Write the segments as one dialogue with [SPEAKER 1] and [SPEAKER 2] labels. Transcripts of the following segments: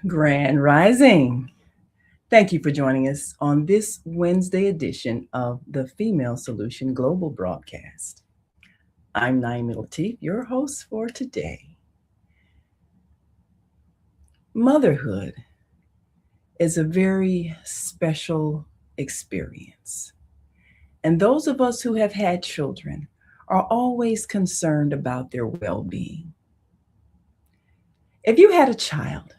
[SPEAKER 1] Grand Rising. Thank you for joining us on this Wednesday edition of the Female Solution Global Broadcast. I'm Naomi Latif, your host for today. Motherhood is a very special experience. And those of us who have had children are always concerned about their well being. If you had a child,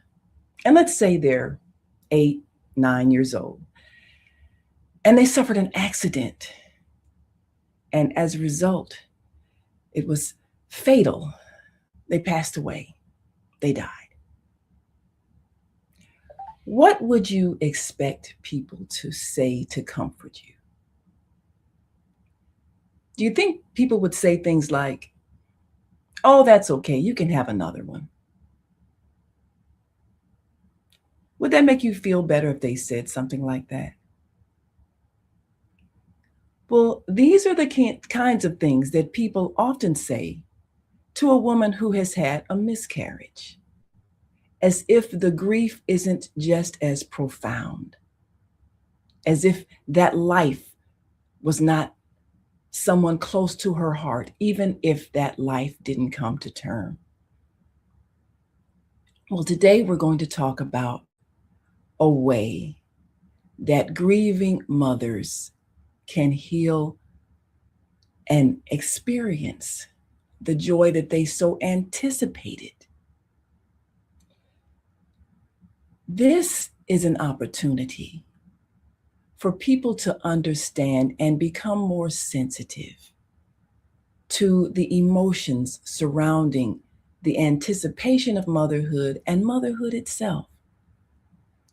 [SPEAKER 1] and let's say they're 8, 9 years old, and they suffered an accident. And as a result, it was fatal. They passed away. They died. What would you expect people to say to comfort you? Do you think people would say things like, oh, that's okay, you can have another one? Would that make you feel better if they said something like that? Well, these are the kinds of things that people often say to a woman who has had a miscarriage, as if the grief isn't just as profound, as if that life was not someone close to her heart, even if that life didn't come to term. Well, today we're going to talk about a way that grieving mothers can heal and experience the joy that they so anticipated. This is an opportunity for people to understand and become more sensitive to the emotions surrounding the anticipation of motherhood and motherhood itself,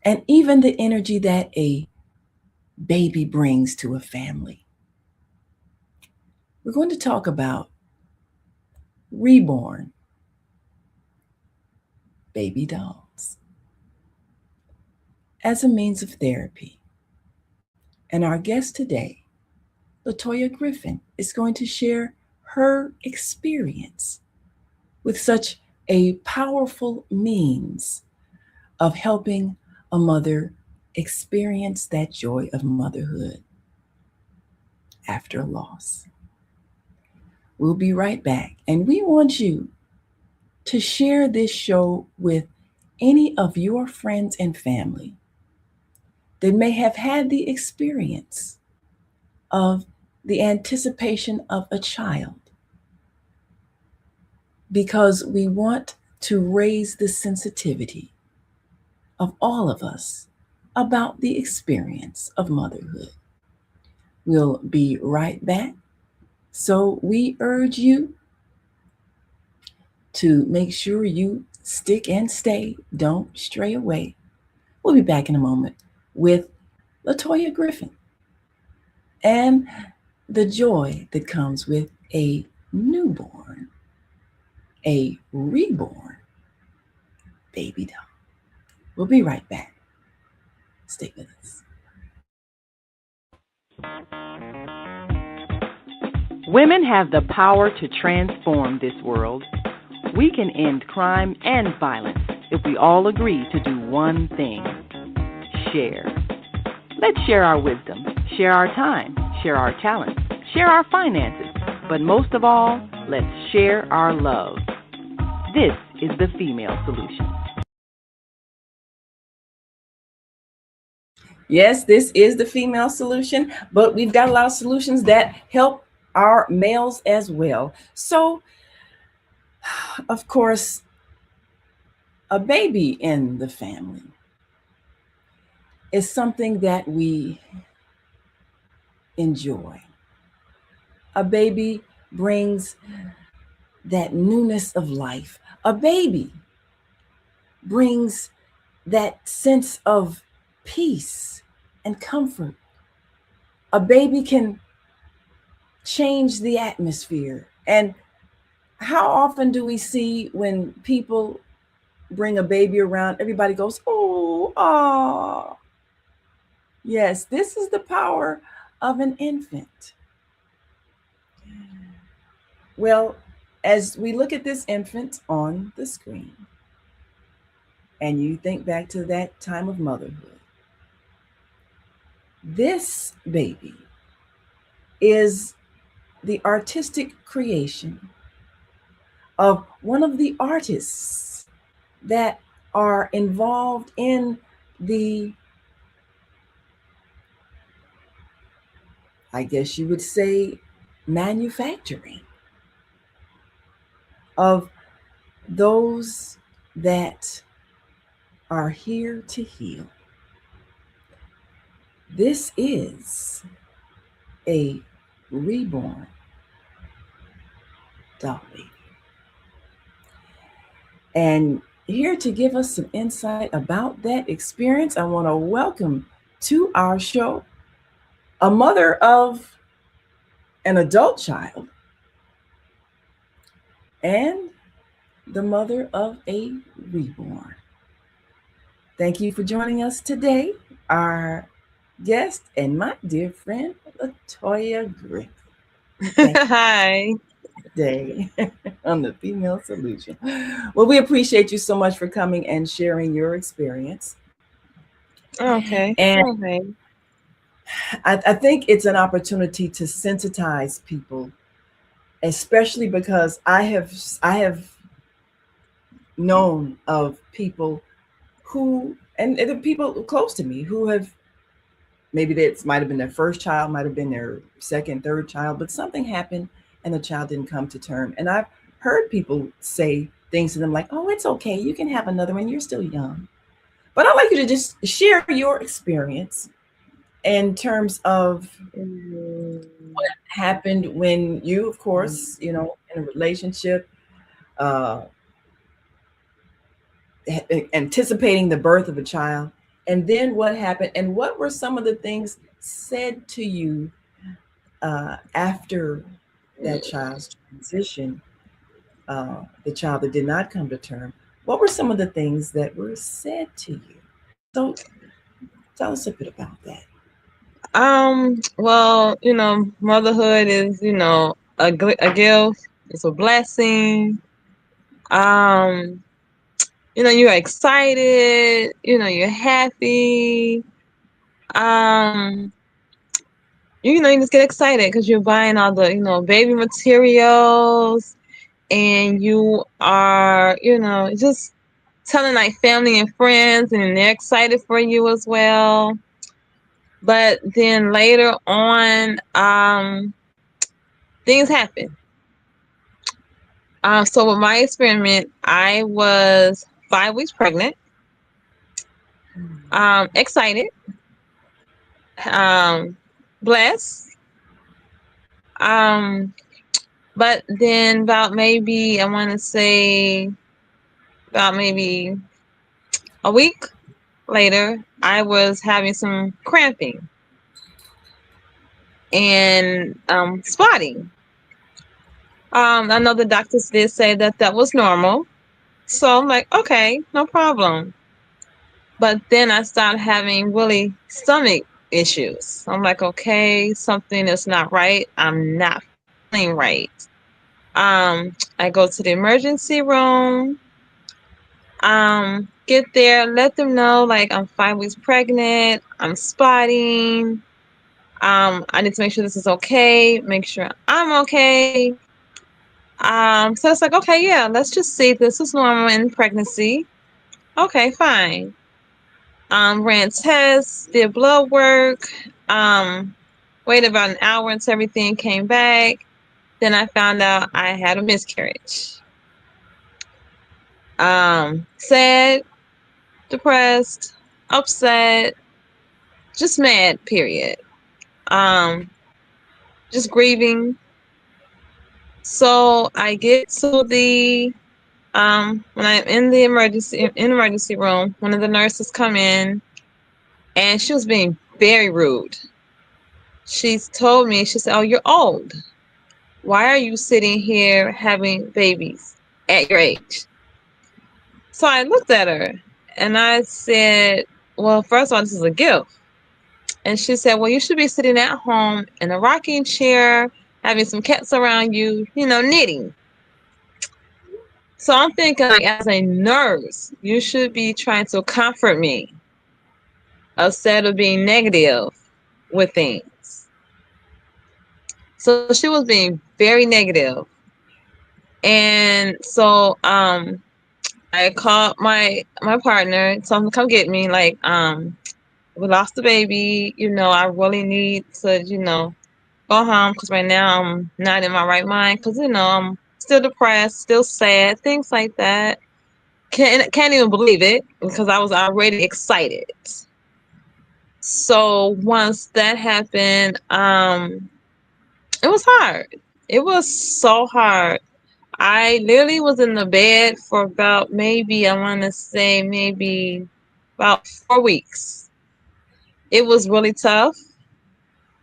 [SPEAKER 1] and even the energy that a baby brings to a family. We're going to talk about Reborn Baby Dolls as a means of therapy. And our guest today, Latoya Griffin, is going to share her experience with such a powerful means of helping a mother experience that joy of motherhood after a loss. We'll be right back, and we want you to share this show with any of your friends and family that may have had the experience of the anticipation of a child, because we want to raise the sensitivity of all of us about the experience of motherhood. We'll be right back. So we urge you to make sure you stick and stay. Don't stray away. We'll be back in a moment with Latoya Griffin and the joy that comes with a newborn, a reborn baby doll. We'll be right back. Stay with us.
[SPEAKER 2] Women have the power to transform this world. We can end crime and violence if we all agree to do one thing: share. Let's share our wisdom, share our time, share our talents, share our finances, but most of all, let's share our love. This is the Female Solution.
[SPEAKER 1] Yes, this is the female solution, but we've got a lot of solutions that help our males as well. So, of course, a baby in the family is something that we enjoy. A baby brings that newness of life. A baby brings that sense of peace and comfort. A baby can change the atmosphere. And how often do we see when people bring a baby around, everybody goes, oh, ah. Yes, this is the power of an infant. Well, as we look at this infant on the screen, and you think back to that time of motherhood, this baby is the artistic creation of one of the artists that are involved in the, I guess you would say, manufacturing of those that are here to heal. This is a reborn doll baby. And here to give us some insight about that experience, I want to welcome to our show a mother of an adult child and the mother of a reborn. Thank you for joining us today, our guest and my dear friend, Latoya Griffin.
[SPEAKER 3] Hi.
[SPEAKER 1] Today on the Female Solution. Well, we appreciate you so much for coming and sharing your experience.
[SPEAKER 3] Okay.
[SPEAKER 1] And
[SPEAKER 3] Okay.
[SPEAKER 1] I think it's an opportunity to sensitize people, especially because I have known of people who, and the people close to me who have, maybe that might have been their first child, might have been their second, third child, but something happened and the child didn't come to term. And I've heard people say things to them like, "Oh, it's okay, you can have another one, you're still young." But I'd like you to just share your experience in terms of
[SPEAKER 3] Mm,
[SPEAKER 1] what happened when you, of course, in a relationship, uh, anticipating the birth of a child, and then what happened, and what were some of the things said to you after that child's transition, the child that did not come to term. What were some of the things that were said to you? So tell us a bit about that.
[SPEAKER 3] well, motherhood is, a gift. It's a blessing. Um, you're excited, you're happy. Um, you just get excited because you're buying all the, baby materials, and you are, just telling like family and friends, and they're excited for you as well. But then later on, things happen. So with my experiment, I was 5 weeks pregnant, excited, um, blessed. Um, but then about maybe, I want to say about maybe a week later, I was having some cramping and spotting. I know the doctors did say that that was normal. So I'm like, okay, no problem. But then I started having really stomach issues. I'm like, okay, something is not right. I'm not feeling right. I go to the emergency room, get there, let them know like I'm 5 weeks pregnant, I'm spotting. I need to make sure this is okay, make sure I'm okay. So it's like, okay, yeah, let's just see if this is normal in pregnancy. Okay, fine. Ran tests, did blood work, waited about an hour until everything came back. Then I found out I had a miscarriage. Sad, depressed, upset, just mad, period. Um, just grieving. So I get to the when I'm in the emergency room, one of the nurses come in, and she was being very rude. She's told me, she said, "Oh, you're old. Why are you sitting here having babies at your age?" So I looked at her and I said, "Well, first of all, this is a gift." And she said, "Well, you should be sitting at home in a rocking chair, having some cats around you, knitting." So I'm thinking, like, as a nurse, you should be trying to comfort me instead of being negative with things. So she was being very negative. And so I called my partner, told him to come get me. Like, we lost the baby. I really need to, go home because right now I'm not in my right mind because, I'm still depressed, still sad, things like that. Can't even believe it because I was already excited. So once that happened, it was hard. It was so hard. I literally was in the bed for about maybe, I want to say maybe about 4 weeks. It was really tough.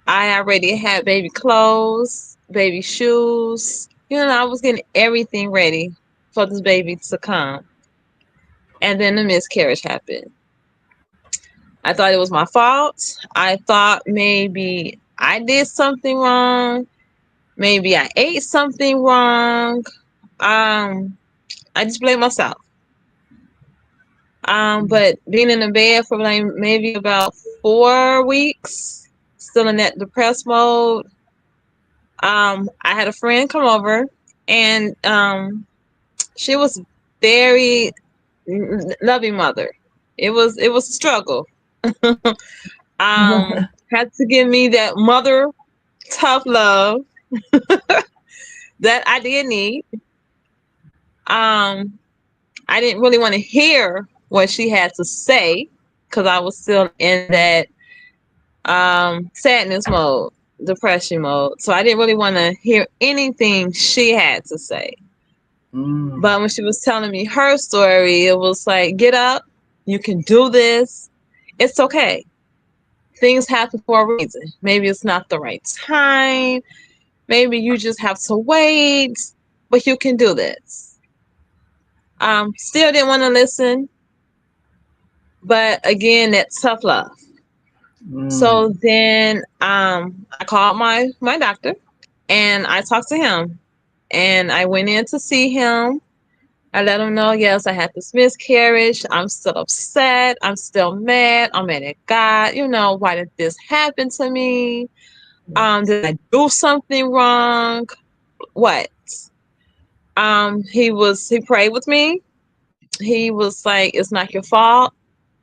[SPEAKER 3] I already had baby clothes, baby shoes. I was getting everything ready for this baby to come. And then the miscarriage happened. I thought it was my fault. I thought maybe I did something wrong. Maybe I ate something wrong. I just blame myself. But being in the bed for like maybe about 4 weeks, still in that depressed mode. I had a friend come over, and she was very loving mother. It was a struggle. Had to give me that mother tough love that I did need. Um, I didn't really want to hear what she had to say because I was still in that sadness mode, depression mode. So I didn't really want to hear anything she had to say. But when she was telling me her story, it was like, get up, you can do this. It's okay. Things happen for a reason. Maybe it's not the right time. Maybe you just have to wait, but you can do this. Still didn't want to listen, but again, that tough love. So then I called my doctor and I talked to him, and I went in to see him. I let him know, yes, I had this miscarriage. I'm still upset. I'm still mad. I'm mad at God. Why did this happen to me? Did I do something wrong? What? He prayed with me. He was like, it's not your fault.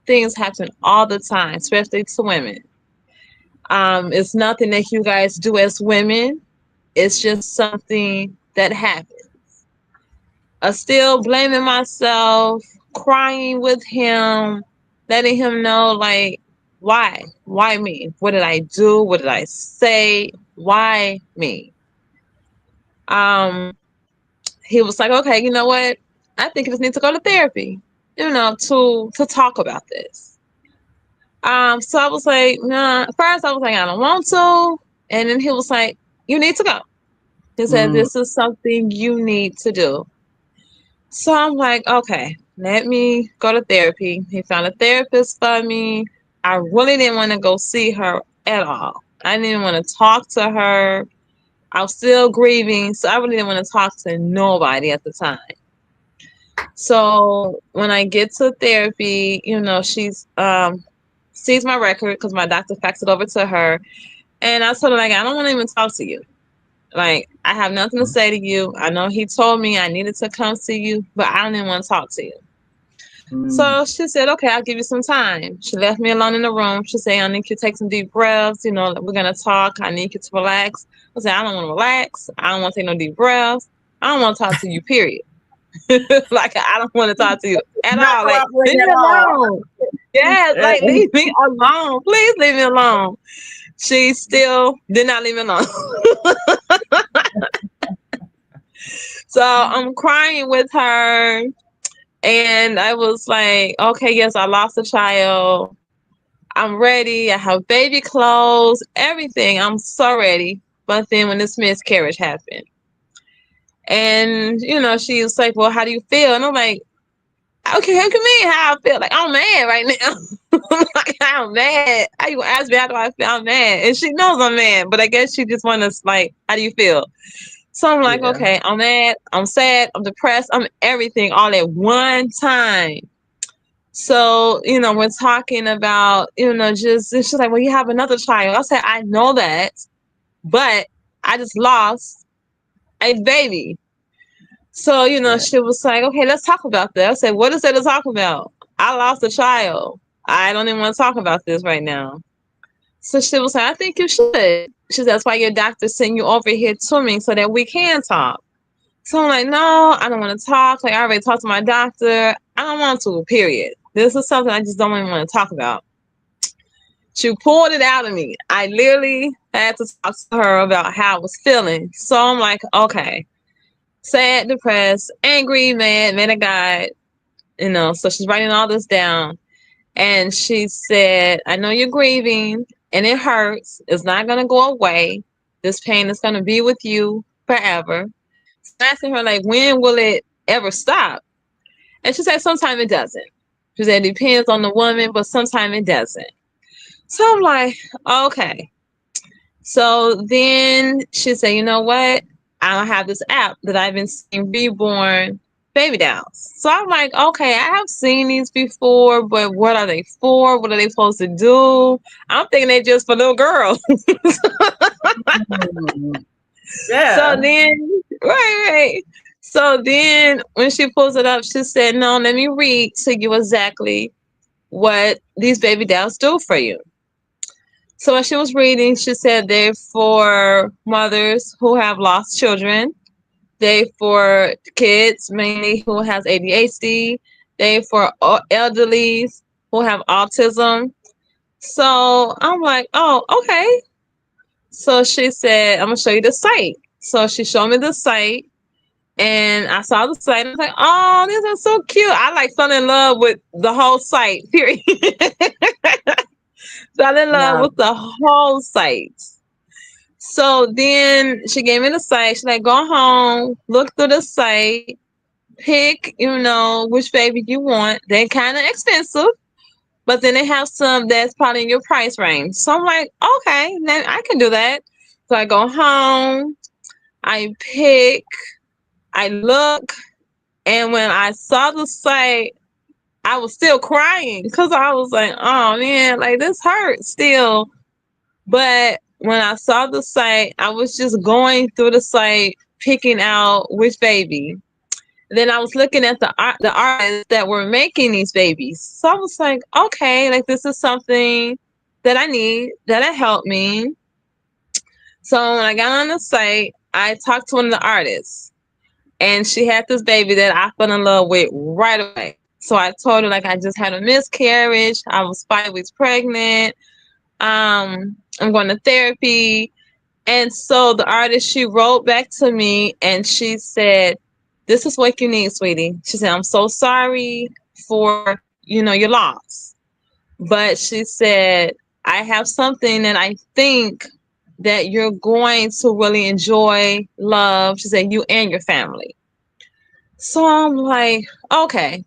[SPEAKER 3] Things happen all the time, especially to women. It's nothing that you guys do as women. It's just something that happens. Still blaming myself, crying with him, letting him know, like, why? Why me? What did I do? What did I say? Why me? He was like, okay, you know what? I think you just need to go to therapy, to talk about this. So I was like, nah. First I was like, I don't want to. And then he was like, you need to go. He said, this is something you need to do. So I'm like, okay, let me go to therapy. He found a therapist for me. I really didn't want to go see her at all. I didn't want to talk to her. I was still grieving, so I really didn't want to talk to nobody at the time. So when I get to therapy, she's sees my record because my doctor faxed it over to her. And I told her, like, I don't want to even talk to you. Like, I have nothing to say to you. I know he told me I needed to come see you, but I don't even want to talk to you. So she said, okay, I'll give you some time. She left me alone in the room. She said, I need you to take some deep breaths. We're going to talk. I need you to relax. I said, I don't want to relax. I don't want to take no deep breaths. I don't want to talk to you, period. Like, I don't want to talk to you at
[SPEAKER 1] Not
[SPEAKER 3] all. Like, leave
[SPEAKER 1] cooperating
[SPEAKER 3] me
[SPEAKER 1] at all.
[SPEAKER 3] alone. Yes, like, leave me alone. Please leave me alone. She still did not leave me alone. So I'm crying with her. And I was like, okay, yes, I lost a child. I'm ready. I have baby clothes, everything. I'm so ready. But then when this miscarriage happened, and she was like, well, how do you feel? And I'm like, okay, how can mean how I feel? Like, I'm mad right now. Like, I'm mad. How you ask me how do I feel? I'm mad. And she knows I'm mad, but I guess she just wants us, like, how do you feel? So I'm like,
[SPEAKER 1] Yeah.
[SPEAKER 3] okay, I'm mad, I'm sad, I'm depressed, I'm everything all at one time. So, we're talking about, just, it's just like, well, you have another child. I said, I know that, but I just lost a baby. So,
[SPEAKER 1] Yeah.
[SPEAKER 3] she was like, okay, let's talk about that. I said, what is there to talk about? I lost a child. I don't even want to talk about this right now. So she was like, I think you should. She said, that's why your doctor sent you over here to me so that we can talk. So I'm like, no, I don't want to talk. Like, I already talked to my doctor. I don't want to, period. This is something I just don't even want to talk about. She pulled it out of me. I literally had to talk to her about how I was feeling. So I'm like, okay, sad, depressed, angry, mad at God. So she's writing all this down. And she said, I know you're grieving and it hurts. It's not going to go away. This pain is going to be with you forever. So I'm asking her, like, when will it ever stop? And she said, sometimes it doesn't. She said, it depends on the woman, but sometimes it doesn't. So I'm like, okay. So then she said, you know what? I have this app that I've been seeing, Reborn Baby Dolls. So I'm like, okay, I have seen these before, but what are they for? What are they supposed to do? I'm thinking they're just for little girls.
[SPEAKER 1] Mm.
[SPEAKER 3] So
[SPEAKER 1] Yeah.
[SPEAKER 3] then, right. So then when she pulls it up, she said, no, let me read to you exactly what these baby dolls do for you. So as she was reading, she said they're for mothers who have lost children. They for kids mainly who has ADHD. They for elderlies who have autism. So I'm like, oh, okay. So she said, I'm gonna show you the site. So she showed me the site, and I saw the site. And I was like, oh, this is so cute. I like fell in love with the whole site. Period. Fell in love
[SPEAKER 1] Wow.
[SPEAKER 3] with the whole site. So then she gave me the site. She's like, go home, look through the site, pick, which baby you want. They're kind of expensive, but then they have some that's probably in your price range. So I'm like, okay, then I can do that. So I go home, I pick, I look, and when I saw the site, I was still crying because I was like, oh man, like this hurts still. But when I saw the site, I was just going through the site, picking out which baby. Then I was looking at the artists that were making these babies. So I was like, okay, like this is something that I need, that'll help me. So when I got on the site, I talked to one of the artists, and she had this baby that I fell in love with right away. So I told her, like, I just had a miscarriage. I was 5 weeks pregnant. I'm going to therapy. And so the artist, she wrote back to me and she said, this is what you need, sweetie. She said, I'm so sorry for, your loss. But she said, I have something that I think that you're going to really enjoy, love. She said, you and your family. So I'm like, okay.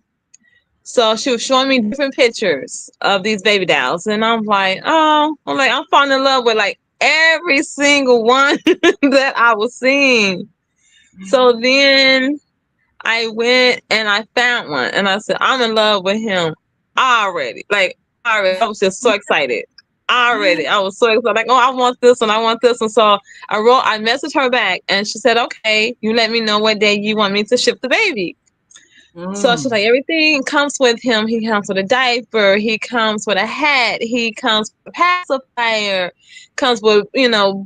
[SPEAKER 3] So she was showing me different pictures of these baby dolls, and I'm like, I'm falling in love with like every single one that I was seeing. So then I went and I found one, and I said, I'm in love with him already. Like already, I was just so excited. Already, I was so excited. Like, oh, I want this one, I want this one. So I messaged her back, and she said, okay, you let me know what day you want me to ship the baby. So she's
[SPEAKER 1] Mm.
[SPEAKER 3] like, everything comes with him. He comes with a diaper. He comes with a hat. He comes with a pacifier. Comes with,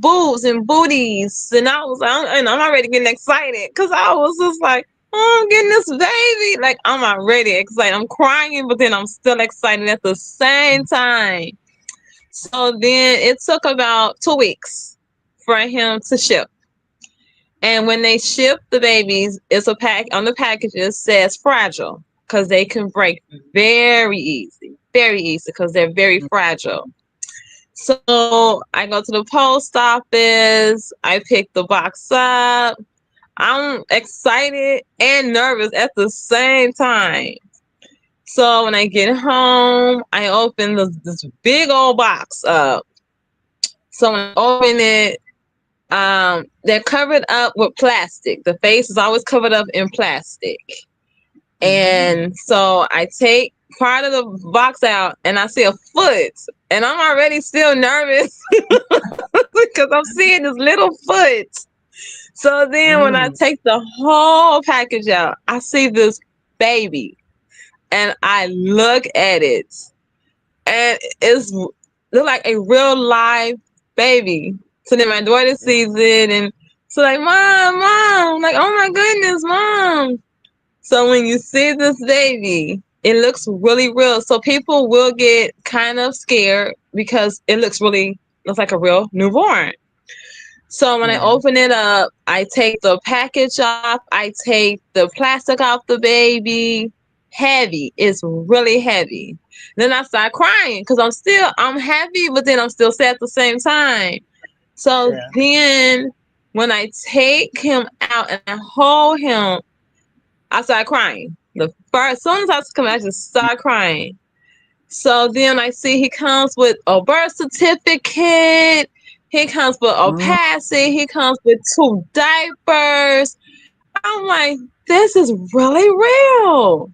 [SPEAKER 3] boobs and booties. And I was like, and I'm already getting excited because I was just like, oh, I'm getting this baby. Like, I'm already excited. I'm crying, but then I'm still excited at the same time. So then it took about 2 weeks for him to ship. And when they ship the babies, it's a pack on the packages says fragile because they can break very easy because they're very fragile. So I go to the post office, I pick the box up. I'm excited and nervous at the same time. So when I get home, I open this big old box up. So when I open it, They're covered up with plastic. The face is always covered up in plastic. And so I take part of the box out and I see a foot, and I'm already still nervous because I'm seeing this little foot. So then when I take the whole package out, I see this baby and I look at it and it's look like a real live baby. So then my daughter sees it and so like, mom, like, oh my goodness, mom. So when you see this baby, it looks really real. So people will get kind of scared because it looks like a real newborn. So when I open it up, I take the package off. I take the plastic off the baby. Heavy. It's really heavy. Then I start crying because I'm happy, but then I'm still sad at the same time. So then when I take him out and I hold him, I start crying. As soon as I come out, I just start crying. So then I see he comes with a birth certificate. He comes with a passy. He comes with 2 diapers. I'm like, this is really real.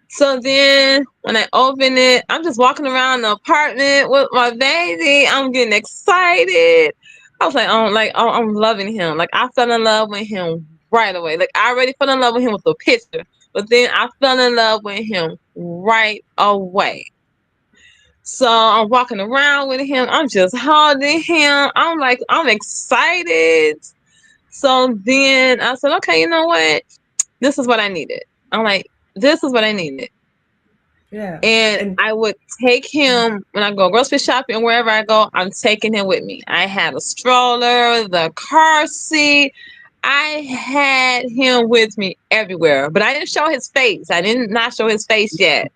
[SPEAKER 3] So then when I open it, I'm just walking around the apartment with my baby. I'm getting excited. I was like, I'm loving him. Like, I fell in love with him right away. Like, I already fell in love with him with the picture, but then I fell in love with him right away. So I'm walking around with him. I'm just holding him. I'm like, I'm excited. So then I said, okay, you know what? This is what I needed. I'm like, this is what I needed. Yeah. And I would take him when I go grocery shopping and wherever I go, I'm taking him with me. I had a stroller, the car seat. I had him with me everywhere, but I didn't show his face. I did not show his face yet.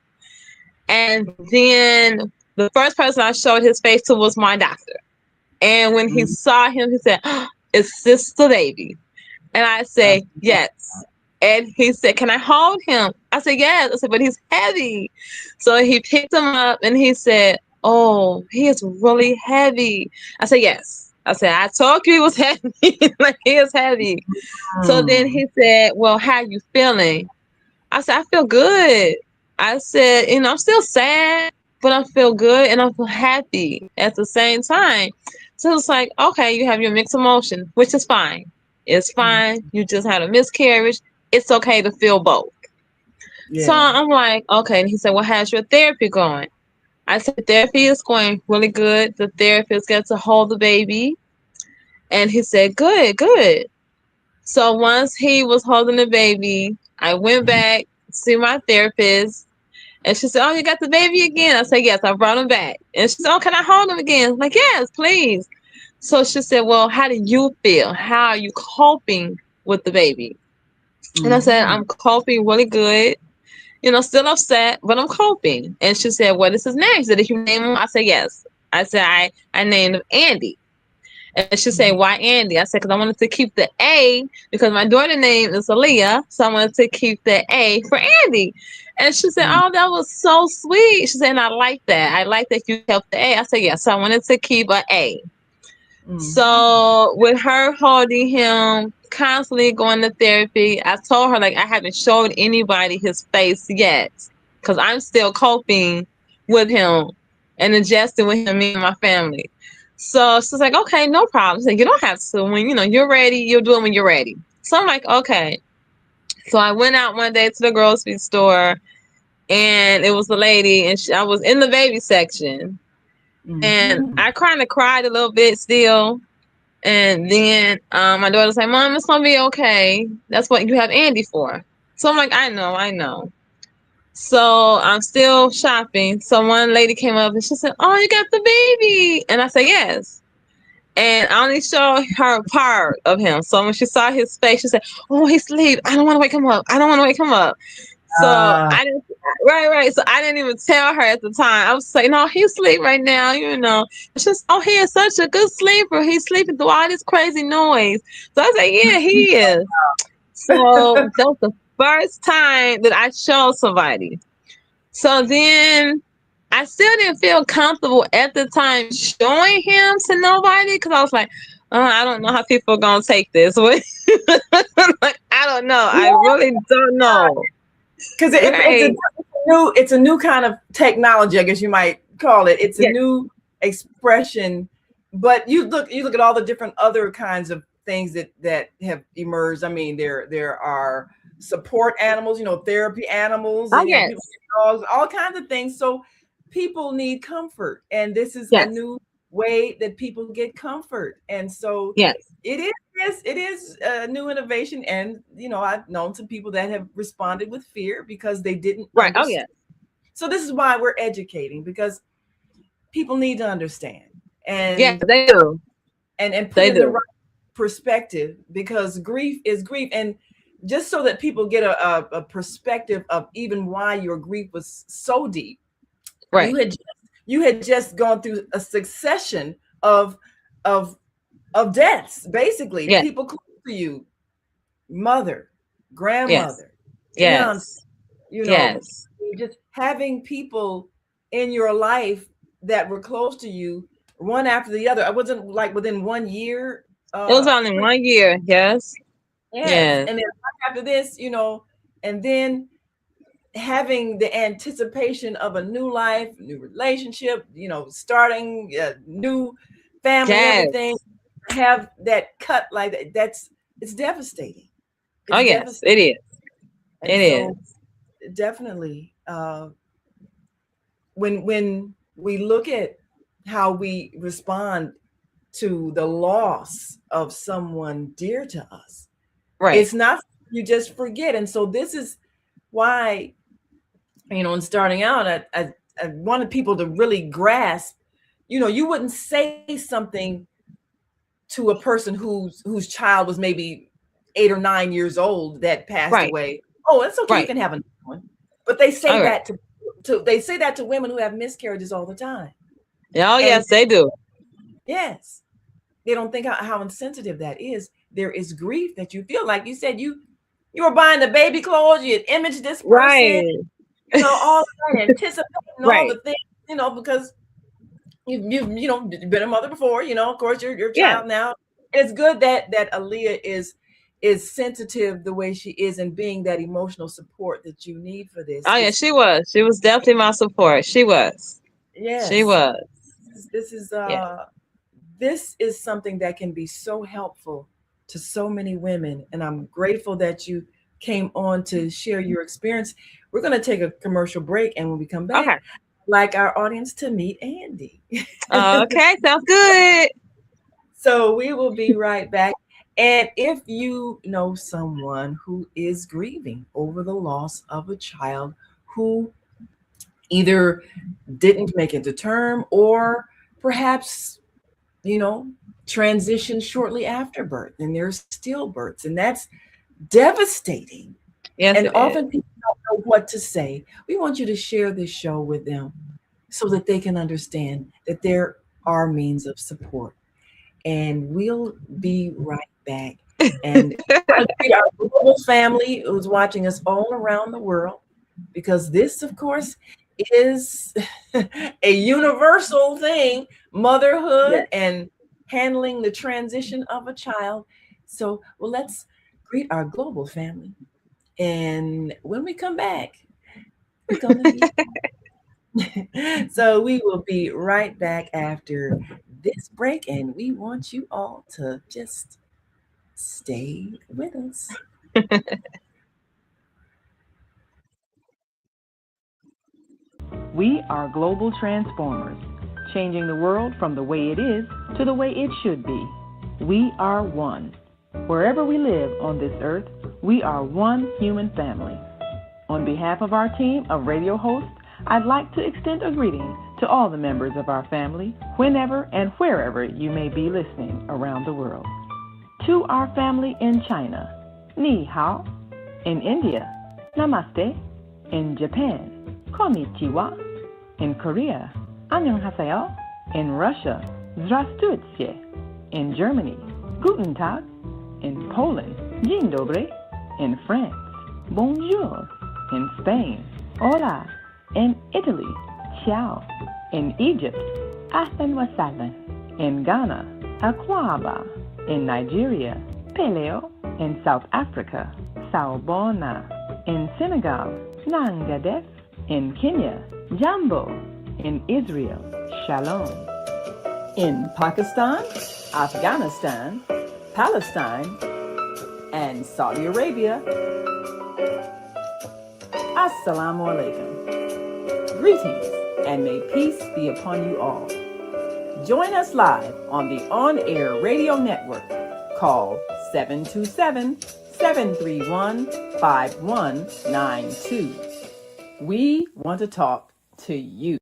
[SPEAKER 3] And then the first person I showed his face to was my doctor. And when he saw him, he said, oh, is this the baby? And I said, yes. And he said, can I hold him? I said, yes. I said, but he's heavy. So he picked him up and he said, oh, he is really heavy. I said, yes. I said, I told you he was heavy. Like, he is heavy. So then he said, well, how you feeling? I said, I feel good. I said, I'm still sad, but I feel good and I feel happy at the same time. So it's like, okay, you have your mixed emotion, which is fine. It's fine. You just had a miscarriage. It's okay to feel both. Yeah. So I'm like, okay. And he said, well, how's your therapy going? I said, therapy is going really good. The therapist gets to hold the baby. And he said, good, good. So once he was holding the baby, I went back to see my therapist. And she said, oh, you got the baby again? I said, yes, I brought him back. And she said, oh, can I hold him again? I'm like, yes, please. So she said, well, how do you feel? How are you coping with the baby? And I said, I'm coping really good. Still upset, but I'm coping. And she said, what is his name? She said, did you name him? I said, yes. I said, I named him Andy. And she said, why Andy? I said, because I wanted to keep the A because my daughter's name is Aaliyah. So I wanted to keep the A for Andy. And she said, oh, that was so sweet. She said, and I like that. I like that you kept the A. I said, yeah. So I wanted to keep an A. So with her holding him, constantly going to therapy, I told her, like, I haven't showed anybody his face yet because I'm still coping with him and adjusting with him, me and my family. So she's like, okay, no problem. She said, you don't have to. When you're ready, you'll do it when you're ready. So I'm like, okay. So I went out one day to the grocery store and it was a lady and I was in the baby section. And I kind of cried a little bit still. And then my daughter's like, Mom, it's going to be okay. That's what you have Andy for. So I'm like, I know. So I'm still shopping. So one lady came up and she said, oh, you got the baby. And I said, yes. And I only showed her part of him. So when she saw his face, she said, oh, he's asleep. I don't want to wake him up. So I didn't, right. So I didn't even tell her at the time. I was saying, no, he's asleep right now, It's just, oh, he is such a good sleeper. He's sleeping through all this crazy noise. So I said, yeah, he is. So that was the first time that I showed somebody. So then I still didn't feel comfortable at the time showing him to nobody because I was like, I don't know how people are gonna take this. Like, I don't know. I
[SPEAKER 1] Yeah,
[SPEAKER 3] really don't know.
[SPEAKER 1] because
[SPEAKER 3] Right.
[SPEAKER 1] it's a new kind of technology, I guess you might call it. It's a
[SPEAKER 3] Yes.
[SPEAKER 1] new expression, but you look at all the different other kinds of things that have emerged. I mean, there are support animals, therapy animals,
[SPEAKER 3] Oh
[SPEAKER 1] and people
[SPEAKER 3] yes.
[SPEAKER 1] get dogs, all kinds of things. So people need comfort, and this is a
[SPEAKER 3] Yes.
[SPEAKER 1] new way that people get comfort, and so
[SPEAKER 3] Yes.
[SPEAKER 1] it is a new innovation. And I've known some people that have responded with fear because they didn't
[SPEAKER 3] Right. Oh
[SPEAKER 1] understand.
[SPEAKER 3] yes.
[SPEAKER 1] So this is why we're educating, because people need to understand
[SPEAKER 3] Yeah,
[SPEAKER 1] and
[SPEAKER 3] they do.
[SPEAKER 1] put
[SPEAKER 3] They
[SPEAKER 1] in the
[SPEAKER 3] do.
[SPEAKER 1] right perspective, because grief is grief. And just so that people get a perspective of even why your grief was so deep, you
[SPEAKER 3] Right.
[SPEAKER 1] had just, you had just gone through a succession of of of deaths, basically,
[SPEAKER 3] Yes.
[SPEAKER 1] people close to you, mother,
[SPEAKER 3] Yes.
[SPEAKER 1] grandmother, fiance,
[SPEAKER 3] Yes.
[SPEAKER 1] you know,
[SPEAKER 3] Yes.
[SPEAKER 1] just having people in your life that were close to you, one after the other. I wasn't like within 1 year.
[SPEAKER 3] It was only 1 year. Yes.
[SPEAKER 1] Yes,
[SPEAKER 3] Yes.
[SPEAKER 1] and then right after this, and then having the anticipation of a new life, new relationship, starting a new family, everything,
[SPEAKER 3] Yes.
[SPEAKER 1] have that cut like that. It's devastating.
[SPEAKER 3] Oh
[SPEAKER 1] It's
[SPEAKER 3] yes.
[SPEAKER 1] devastating.
[SPEAKER 3] It is.
[SPEAKER 1] And
[SPEAKER 3] It
[SPEAKER 1] so
[SPEAKER 3] is.
[SPEAKER 1] definitely, when we look at how we respond to the loss of someone dear to us,
[SPEAKER 3] Right.
[SPEAKER 1] it's not, you just forget. And so this is why, in starting out, I wanted people to really grasp, you wouldn't say something to a person whose child was maybe 8 or 9 years old that passed
[SPEAKER 3] Right.
[SPEAKER 1] away. Oh, it's okay, you
[SPEAKER 3] Right.
[SPEAKER 1] can have another one. But they say
[SPEAKER 3] All right.
[SPEAKER 1] that to women who have miscarriages all the time.
[SPEAKER 3] Oh
[SPEAKER 1] And
[SPEAKER 3] yes, they do.
[SPEAKER 1] yes, they don't think how insensitive that is. There is grief that you feel. Like you said, you were buying the baby clothes, you had imaged this person,
[SPEAKER 3] Right.
[SPEAKER 1] all that, anticipating all
[SPEAKER 3] Right.
[SPEAKER 1] the things, because you've been a mother before, of course your
[SPEAKER 3] Yes.
[SPEAKER 1] child now. It's good that Aaliyah is sensitive the way she is, and being that emotional support that you need for this.
[SPEAKER 3] Oh yeah,
[SPEAKER 1] It's
[SPEAKER 3] she was. She was definitely my support. She was. She
[SPEAKER 1] yes,
[SPEAKER 3] was.
[SPEAKER 1] this is
[SPEAKER 3] Yeah.
[SPEAKER 1] this is something that can be so helpful to so many women, and I'm grateful that you came on to share your experience. We're going to take a commercial break, and when we come back,
[SPEAKER 3] Okay.
[SPEAKER 1] I'd like our audience to meet Andy.
[SPEAKER 3] Okay. Sounds good.
[SPEAKER 1] So we will be right back. And if you know someone who is grieving over the loss of a child who either didn't make it to term, or perhaps, you know, transitioned shortly after birth, and there's stillbirths, and that's devastating.
[SPEAKER 3] Yes,
[SPEAKER 1] And
[SPEAKER 3] it is.
[SPEAKER 1] often people don't know what to say. We want you to share this show with them so that they can understand that there are means of support. And we'll be right back. And our global family who's watching us all around the world, because this, of course, is a universal thing, motherhood
[SPEAKER 3] Yes.
[SPEAKER 1] and handling the transition of a child. So, well, let's greet our global family. And when we come back, we're going to be. So we will be right back after this break, and we want you all to just stay with us.
[SPEAKER 2] We are global transformers, changing the world from the way it is to the way it should be. We are one. Wherever we live on this earth, we are one human family. On behalf of our team of radio hosts, I'd like to extend a greeting to all the members of our family, whenever and wherever you may be listening around the world. To our family in China, Ni Hao. In India, Namaste. In Japan, Konnichiwa. In Korea, Annyeonghaseyo. In Russia, Здравствуйте. In Germany, Guten Tag. In Poland, Dzień dobry. In France, Bonjour. In Spain, Hola. In Italy, Ciao. In Egypt, Ahlan wa sahlan. In Ghana, Akwaba in Nigeria, Peleo in South Africa, Sawubona in Senegal, Nangadef in Kenya, Jambo in Israel, Shalom in Pakistan, Afghanistan, Palestine, and Saudi Arabia. Assalamu alaikum. Greetings, and may peace be upon you all. Join us live on the on-air radio network. Call 727-731-5192. We want to talk to you.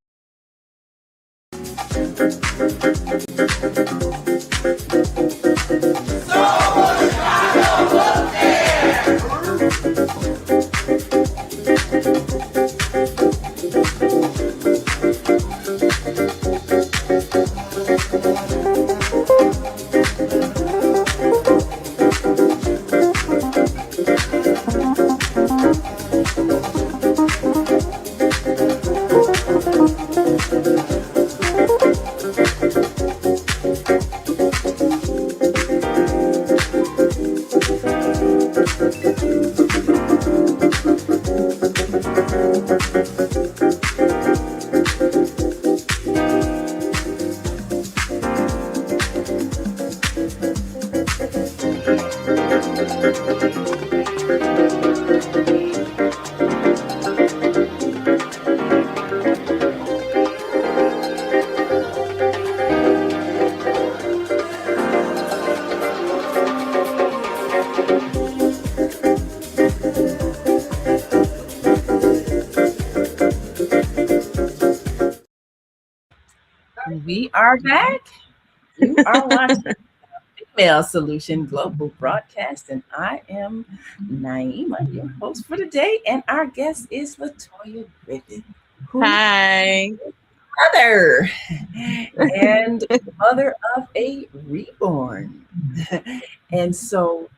[SPEAKER 2] We are back. You are watching Female Solution Global Broadcast, and I am Naima, your host for today, and our guest is Latoya Griffin, who
[SPEAKER 3] Hi.
[SPEAKER 1] is mother and mother of a reborn. And so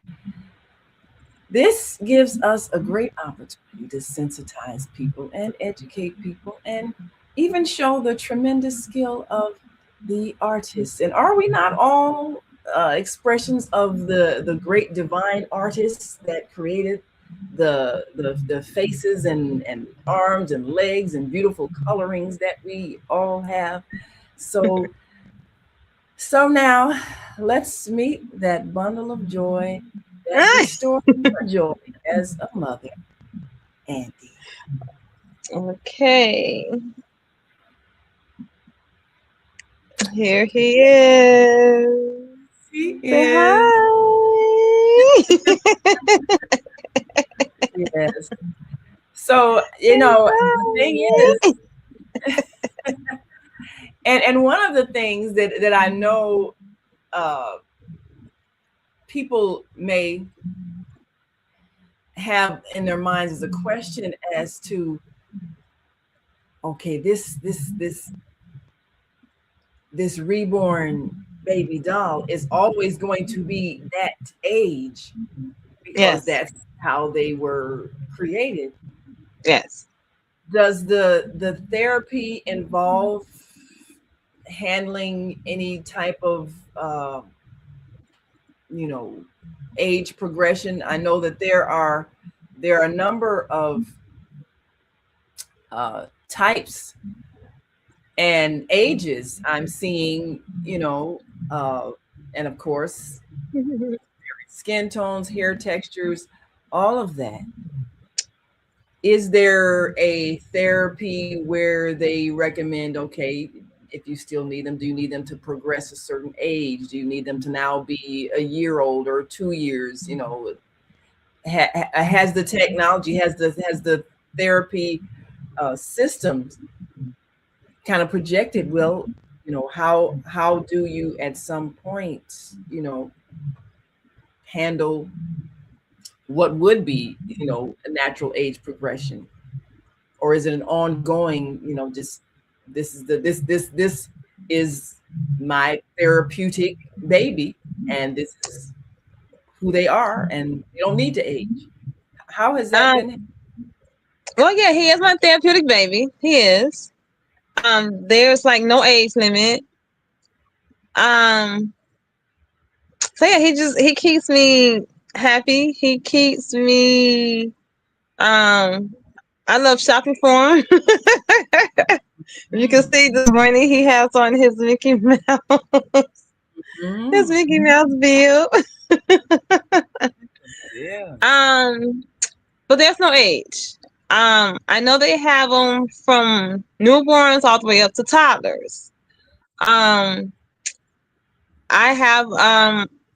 [SPEAKER 1] this gives us a great opportunity to sensitize people and educate people and even show the tremendous skill of the artists. And are we not all expressions of the great divine artists that created the faces and arms and legs and beautiful colorings that we all have? So now let's meet that bundle of joy that restores your joy as a mother, Andy.
[SPEAKER 3] Okay. Here he is.
[SPEAKER 1] He
[SPEAKER 3] Say
[SPEAKER 1] is.
[SPEAKER 3] hi.
[SPEAKER 1] Yes. So, the thing is, and one of the things that I know people may have in their minds is a question as to, okay, this reborn baby doll is always going to be that age because that's how they were created.
[SPEAKER 3] Yes.
[SPEAKER 1] Does the therapy involve handling any type of age progression? I know that there are a number of types and ages I'm seeing, and of course skin tones, hair textures, all of that. Is there a therapy where they recommend, okay, if you still need them, do you need them to progress a certain age? Do you need them to now be a year old or 2 years? Has the technology, has the therapy systems kind of projected, well, how do you at some point, handle what would be, a natural age progression? Or is it an ongoing, just this is my therapeutic baby and this is who they are and they don't need to age? How has that been?
[SPEAKER 3] Well, yeah, he is my therapeutic baby. He is. There's like no age limit. So yeah, he keeps me happy. He keeps me I love shopping for him. You can see this morning he has on his Mickey Mouse, his
[SPEAKER 1] Mm,
[SPEAKER 3] Mickey Mouse bib.
[SPEAKER 1] yeah.
[SPEAKER 3] Um, but there's no age. I know they have them from newborns all the way up to toddlers. Um, I have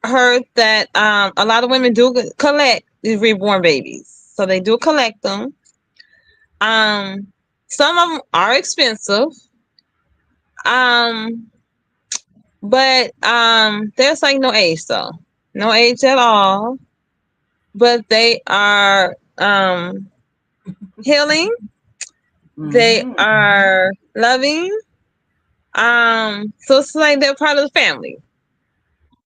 [SPEAKER 3] heard that a lot of women do collect these reborn babies, so they do collect them. Um, some of them are expensive. Um, but there's like no age though, no age at all. But they are healing. They
[SPEAKER 1] Hmm.
[SPEAKER 3] are loving. So it's like they're part of the family.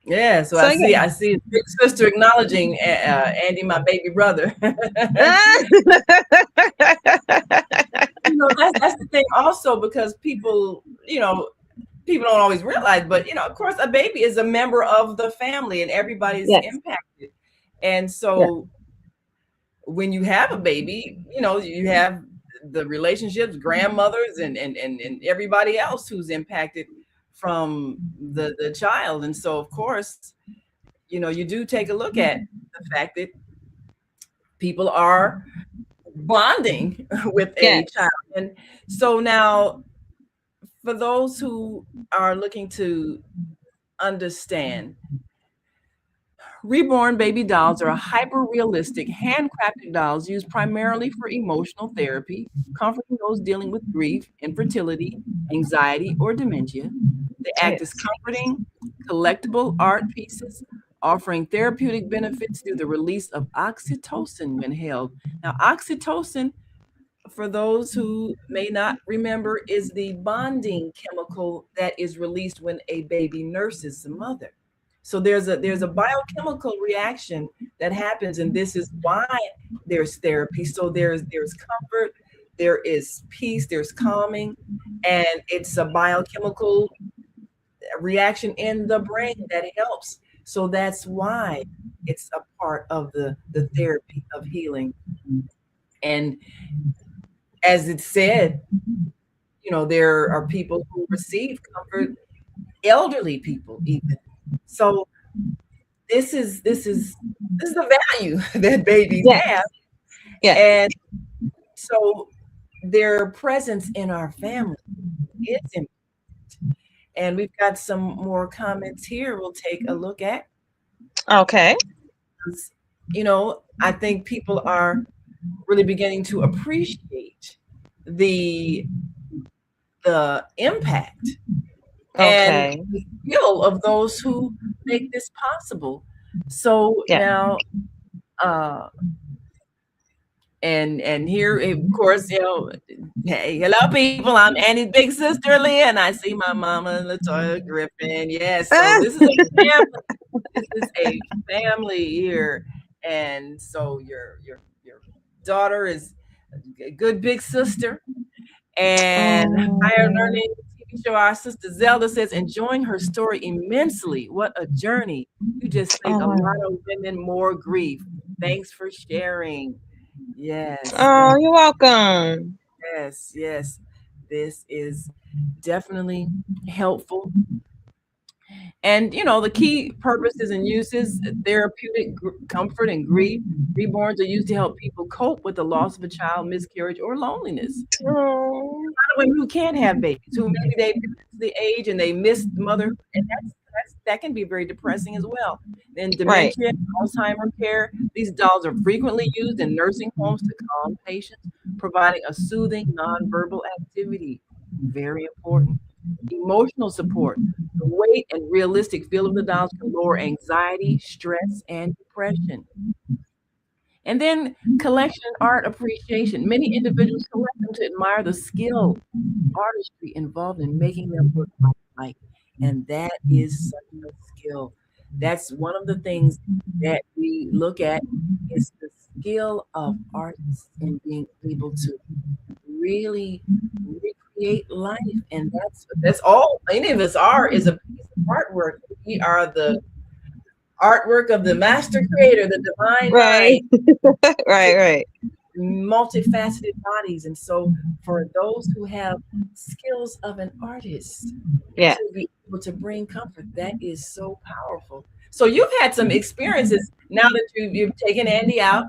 [SPEAKER 1] Yeah, so
[SPEAKER 3] So
[SPEAKER 1] I see big sister acknowledging Andy, my baby brother.
[SPEAKER 3] yeah.
[SPEAKER 1] That's the thing also because people don't always realize, but of course, a baby is a member of the family, and everybody's
[SPEAKER 3] Yes.
[SPEAKER 1] impacted. And
[SPEAKER 3] Yes.
[SPEAKER 1] so, when you have a baby, you have the relationships, grandmothers, and everybody else who's impacted from the child. And so, of course, you do take a look at the fact that people are bonding with a
[SPEAKER 3] Yes.
[SPEAKER 1] child. And so now, for those who are looking to understand, reborn baby dolls are hyper realistic, handcrafted dolls used primarily for emotional therapy, comforting those dealing with grief, infertility, anxiety, or dementia. They act as
[SPEAKER 3] Yes.
[SPEAKER 1] comforting, collectible art pieces, offering therapeutic benefits through the release of oxytocin when held. Now, oxytocin, for those who may not remember, is the bonding chemical that is released when a baby nurses the mother. So there's a biochemical reaction that happens, and this is why there's therapy. So there's comfort, there is peace, there's calming, and it's a biochemical reaction in the brain that helps. So that's why it's a part of the therapy of healing. And as it said, there are people who receive comfort, elderly people even. So this is the value that babies have.
[SPEAKER 3] Yes. Yes.
[SPEAKER 1] And so their presence in our family is important. And we've got some more comments here we'll take a look at.
[SPEAKER 3] Okay.
[SPEAKER 1] I think people are really beginning to appreciate the impact and
[SPEAKER 3] Okay.
[SPEAKER 1] the skill of those who make this possible. So
[SPEAKER 3] Yeah.
[SPEAKER 1] now, uh, and here, of course, hey, hello, people. I'm Annie's big sister, Leah, and I see my mama, Latoya Griffin. Yes, so this is a family. This is a family here, and so your daughter is a good big sister. And Higher
[SPEAKER 3] Um,
[SPEAKER 1] Learning TV show, our sister Zelda says, enjoying her story immensely. What a journey. You just saved
[SPEAKER 3] oh,
[SPEAKER 1] a lot
[SPEAKER 3] wow.
[SPEAKER 1] of women more grief. Thanks for sharing. Yes,
[SPEAKER 3] Oh, you're welcome.
[SPEAKER 1] yes, yes. This is definitely helpful. And the key purposes and uses: therapeutic comfort and grief. Reborns are used to help people cope with the loss of a child, miscarriage, or loneliness.
[SPEAKER 3] Oh,
[SPEAKER 1] Of women who can't have babies, who maybe they reached the age and they missed motherhood, and that can be very depressing as well. Then
[SPEAKER 3] right.
[SPEAKER 1] dementia, Alzheimer care. These dolls are frequently used in nursing homes to calm patients, providing a soothing nonverbal activity. Very important. Emotional support. The weight and realistic feel of the dolls can lower anxiety, stress, and depression. And then collection and art appreciation. Many individuals collect them to admire the skill, artistry involved in making them look like. And that is such a skill. That's one of the things that we look at is the skill of artists in being able to really recreate life. And that's all any of us are is a piece of artwork. We are artwork of the master creator, the divine
[SPEAKER 3] Right.
[SPEAKER 1] mind,
[SPEAKER 3] Right.
[SPEAKER 1] multifaceted bodies. And so for those who have skills of an artist
[SPEAKER 3] Yeah.
[SPEAKER 1] to be able to bring comfort, that is so powerful. So you've had some experiences now that you've taken Andy out,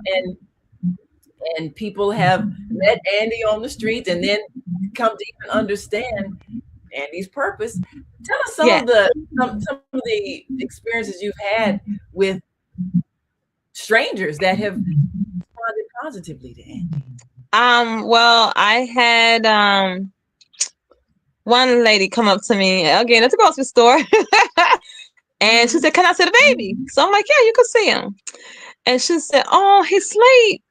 [SPEAKER 1] and people have met Andy on the streets and then come to even understand Andy's purpose. Tell us
[SPEAKER 3] Yeah.
[SPEAKER 1] some of the experiences you've had with strangers that have responded positively to Andy.
[SPEAKER 3] Well, I had one lady come up to me again at the grocery store, and she said, "Can I see the baby?" So I'm like, "Yeah, you can see him." And she said, "Oh, he's asleep."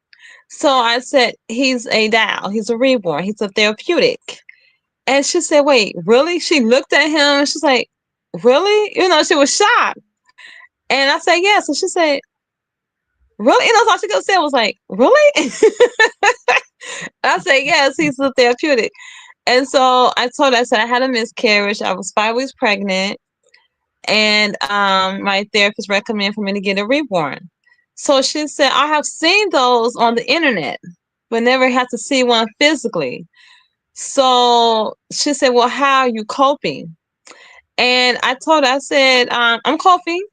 [SPEAKER 3] So I said, "He's a doll. He's a reborn. He's a therapeutic." And she said, "Wait, really?" She looked at him and she's like, "Really?" She was shocked. And I said, "Yes." And she said, "Really?" All she could say was like, "Really?" I said, "Yes, he's a therapeutic." And so I told her, I said I had a miscarriage. I was 5 weeks pregnant, and my therapist recommended for me to get a reborn. So she said, "I have seen those on the internet, but never had to see one physically." So she said, "Well, how are you coping?" And I told her, I said, "I'm coping.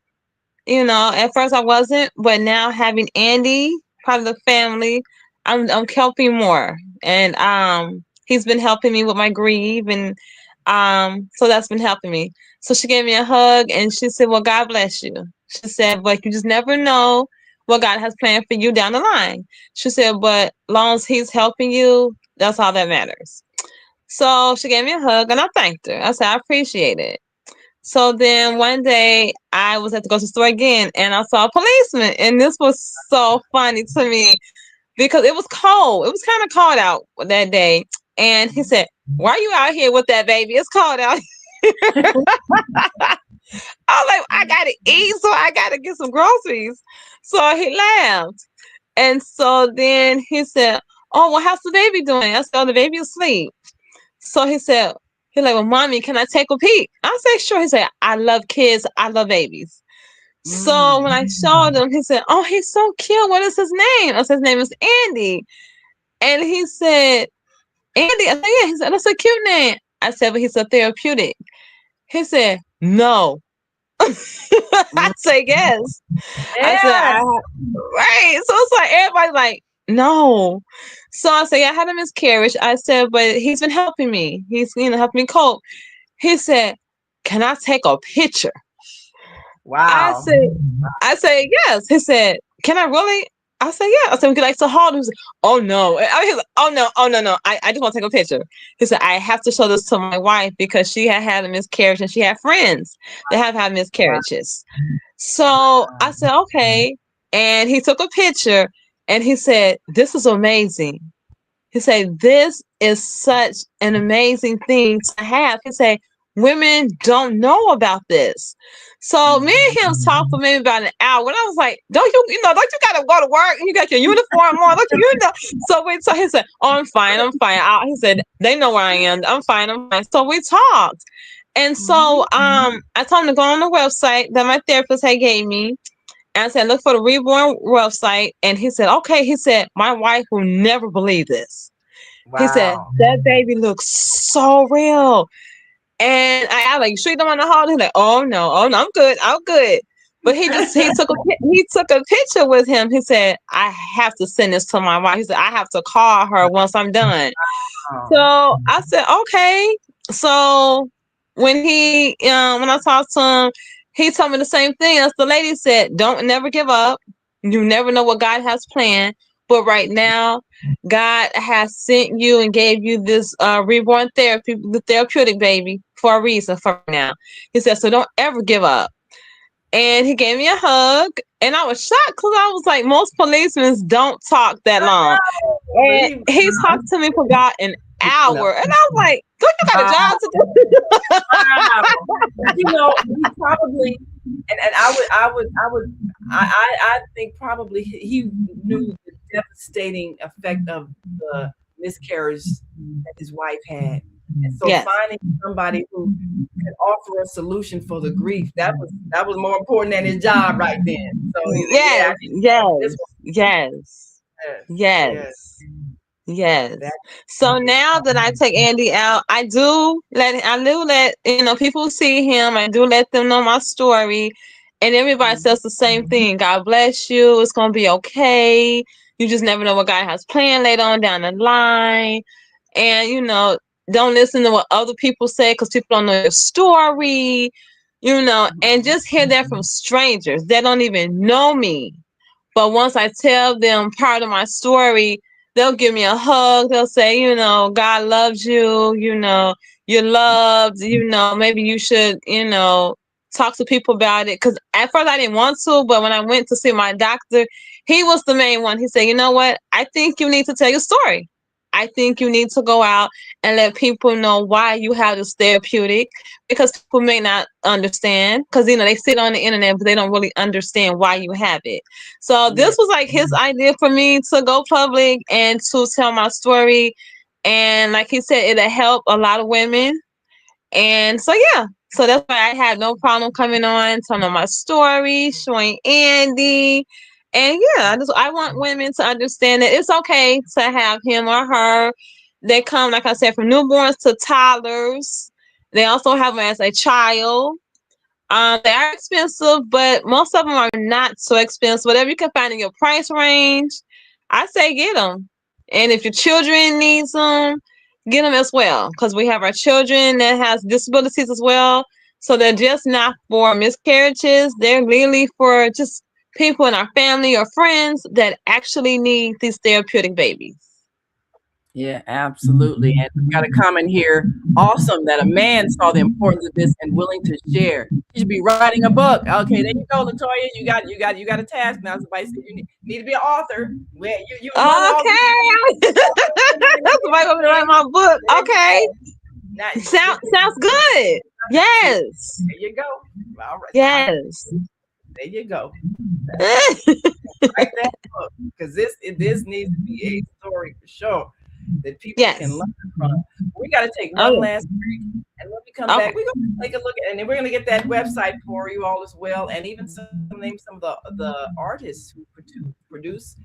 [SPEAKER 3] At first I wasn't, but now having Andy, part of the family, I'm helping more, and he's been helping me with my grief, and so that's been helping me." So she gave me a hug and she said, "Well, God bless you." She said, "But you just never know what God has planned for you down the line." She said, "But as long as He's helping you, that's all that matters." So she gave me a hug and I thanked her. I said, "I appreciate it." So then one day I was at the grocery store again and I saw a policeman, and this was so funny to me because it was cold. It was kind of cold out that day. And he said, "Why are you out here with that baby? It's cold out." I was like, "I gotta eat, so I gotta get some groceries." So he laughed. And so then he said, "Oh, well, how's the baby doing?" I said, "Oh, the baby is asleep." So he's like, "Well, mommy, can I take a peek?" I said, "Sure." He said, "I love kids. I love babies." So when I showed him, he said, "Oh, he's so cute. What is his name?" I said, "His name is Andy." And he said, "Andy?" I said, "Yeah." He said, "That's a cute name." I said, "But he's a therapeutic." He said, "No." I said, "Yes." I said,
[SPEAKER 1] Yes.
[SPEAKER 3] Right. So it's like everybody's like, "No." So I said, "Yeah, I had a miscarriage." I said, "But he's been helping me. He's, helping me cope." He said, "Can I take a picture?" I
[SPEAKER 1] Wow.
[SPEAKER 3] said, I said, "Yes." He said, "Can I really?" I said, "Yeah." I said, "Would you like to hold?" He was like, "Oh no." He was like, "Oh no, oh no, no. I just want to take a picture." He said, "I have to show this to my wife because she had a miscarriage and she had friends that have had miscarriages." So I said, "Okay." And he took a picture and he said, "This is amazing." He said, "This is such an amazing thing to have." He said, "Women don't know about this." So me and him talked for maybe about an hour. And I was like, don't you gotta go to work? You got your uniform on, don't you? So he said, "Oh, I'm fine, I'm fine." He said, "They know where I am. I'm fine, I'm fine." So we talked. And so I told him to go on the website that my therapist had gave me. And I said, "Look for the Reborn website." And he said, "Okay." He said, "My wife will never believe this." He said,
[SPEAKER 1] Wow.
[SPEAKER 3] "That baby looks so real." And I like, "You sure you don't want to hold it?" He's like, oh no, I'm good, I'm good. But he took a picture with him. He said, "I have to send this to my wife." He said, "I have to call her once I'm done." So I said, "Okay." So when I talked to him, he told me the same thing as the lady said. Don't never give up. You never know what God has planned. But right now, God has sent you and gave you this reborn therapy, the therapeutic baby, for a reason for now. He said, "So don't ever give up." And he gave me a hug, and I was shocked because I was like, most policemen don't talk that long.
[SPEAKER 1] But
[SPEAKER 3] And he talked to me for about an hour, and I was like, "Don't you got a
[SPEAKER 1] wow.
[SPEAKER 3] job to do?"
[SPEAKER 1] Wow. He probably, and I think probably he knew the devastating effect of the miscarriage that his wife had. And so
[SPEAKER 3] Yes.
[SPEAKER 1] finding somebody who can offer a solution for the grief, that was more important than his job right then. So he said, yeah, I
[SPEAKER 3] Yes.
[SPEAKER 1] need this
[SPEAKER 3] Yes.
[SPEAKER 1] one.
[SPEAKER 3] Yes.
[SPEAKER 1] Yes, yes,
[SPEAKER 3] Yes. Yes.
[SPEAKER 1] that
[SPEAKER 3] So
[SPEAKER 1] is
[SPEAKER 3] now that I take Andy out, I do let people see him. I do let them know my story, and everybody says the same thing. God bless you. It's gonna be okay. You just never know what God has planned later on down the line, and don't listen to what other people say because people don't know your story. And just hear that from strangers that don't even know me. But once I tell them part of my story, they'll give me a hug. They'll say, God loves you, you're loved, maybe you should, talk to people about it. Because at first I didn't want to, but when I went to see my doctor, he was the main one. He said, you know what? I think you need to tell your story. I think you need to go out and let people know why you have this therapeutic, because people may not understand because they see it on the internet, but they don't really understand why you have it. So
[SPEAKER 1] yeah.
[SPEAKER 3] this was like his idea for me to go public and to tell my story. And like he said, it'll help a lot of women. And so, yeah. So that's why I had no problem coming on, telling my story, showing Andy. And yeah, I want women to understand that it's okay to have him or her. They come, like I said, from newborns to toddlers. They also have them as a child. They are expensive, but most of them are not so expensive. Whatever you can find in your price range, I say get them. And if your children needs them, get them as well. Because we have our children that has disabilities as well. So they're just not for miscarriages. They're really for just people in our family or friends that actually need these therapeutic babies.
[SPEAKER 1] Yeah, absolutely. And we've got a comment here. Awesome that a man saw the importance of this and willing to share. You should be writing a book. Okay, there you go, Latoya. You got a task now. Somebody said you need to be an author. Well, you was one of the authors.
[SPEAKER 3] Okay. Somebody want me to write my book.
[SPEAKER 1] There you
[SPEAKER 3] Okay.
[SPEAKER 1] go. Now,
[SPEAKER 3] Sounds good. Yes.
[SPEAKER 1] there you go. All right.
[SPEAKER 3] Yes.
[SPEAKER 1] There you go. Write that book because this needs to be a story for sure that people can
[SPEAKER 3] Yes.
[SPEAKER 1] learn from. We got to take one
[SPEAKER 3] Oh,
[SPEAKER 1] last break, and when we come
[SPEAKER 3] okay.
[SPEAKER 1] back, we're going to take a look at, and then we're going to get that website for you all as well, and even name some of the artists who produce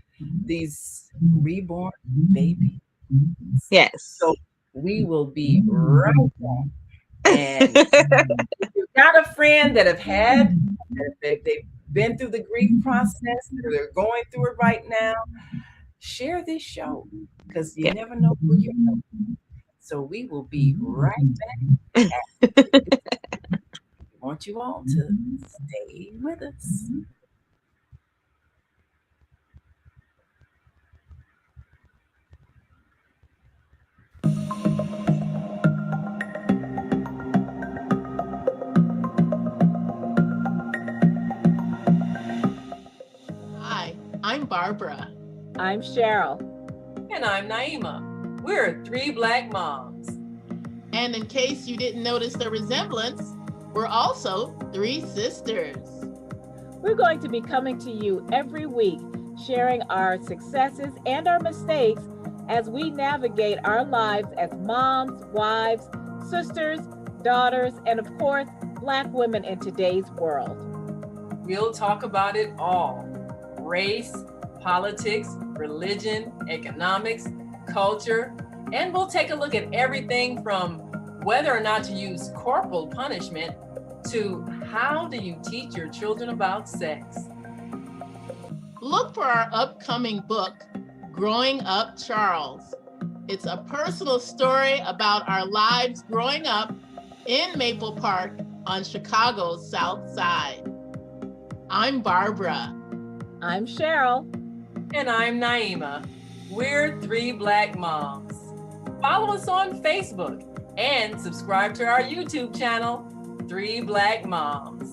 [SPEAKER 1] these reborn babies.
[SPEAKER 3] Yes.
[SPEAKER 1] So we will be right back. And if you've got a friend that they've been through the grief process, or they're going through it right now, share this show because you
[SPEAKER 3] Yeah.
[SPEAKER 1] never know who you know. So we will be right back. I want you all to stay with us.
[SPEAKER 4] Hi, I'm Barbara.
[SPEAKER 2] I'm Cheryl.
[SPEAKER 1] And I'm Naima. We're three Black moms.
[SPEAKER 4] And in case you didn't notice the resemblance, we're also three sisters.
[SPEAKER 2] We're going to be coming to you every week, sharing our successes and our mistakes as we navigate our lives as moms, wives, sisters, daughters, and of course, Black women in today's world.
[SPEAKER 1] We'll talk about it all: race, politics, religion, economics, culture, and we'll take a look at everything from whether or not to use corporal punishment to how do you teach your children about sex.
[SPEAKER 4] Look for our upcoming book, Growing Up Charles. It's a personal story about our lives growing up in Maple Park on Chicago's South Side. I'm Barbara.
[SPEAKER 2] I'm Cheryl.
[SPEAKER 1] And I'm Naima. We're three Black moms. Follow us on Facebook and subscribe to our YouTube channel, Three Black Moms.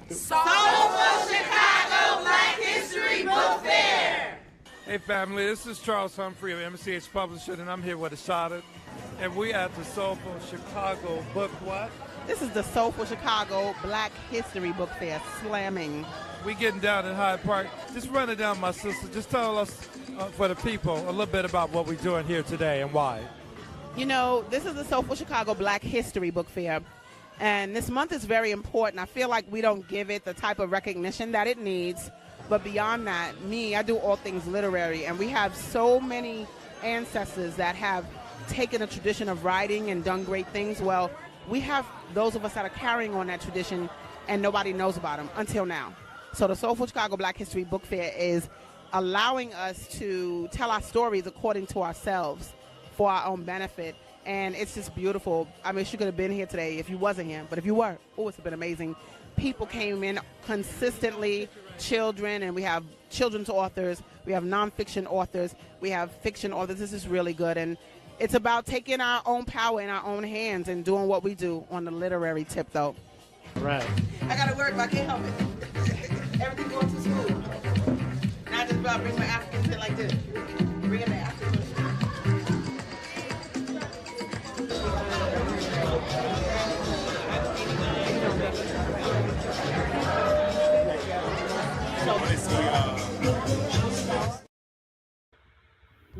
[SPEAKER 5] Soulful Chicago Black History Book Fair.
[SPEAKER 6] Hey family, this is Charles Humphrey of MCH Publishing, and I'm here with Ashada, and we at the Soulful Chicago Book what?
[SPEAKER 7] This is the Soulful Chicago Black History Book Fair, slamming
[SPEAKER 6] We getting down in Hyde Park. Just run it down, my sister. Just tell us, for the people, a little bit about what we're doing here today and why.
[SPEAKER 7] You know, this is the Soulful Chicago Black History Book Fair. And this month is very important. I feel like we don't give it the type of recognition that it needs. But beyond that, I do all things literary. And we have so many ancestors that have taken a tradition of writing and done great things. Well, we have those of us that are carrying on that tradition, and nobody knows about them until now. So the Soulful Chicago Black History Book Fair is allowing us to tell our stories according to ourselves for our own benefit. And it's just beautiful. I mean, she could have been here today if you wasn't here. But if you were, it's been amazing. People came in consistently, children, and we have children's authors. We have nonfiction authors. We have fiction authors. This is really good. And it's about taking our own power in our own hands and doing what we do on the literary tip, though.
[SPEAKER 6] Right.
[SPEAKER 7] I got to work, but I can't help it. Everything going to school. Not just about bring my Africans in like this. Bring in the Africans.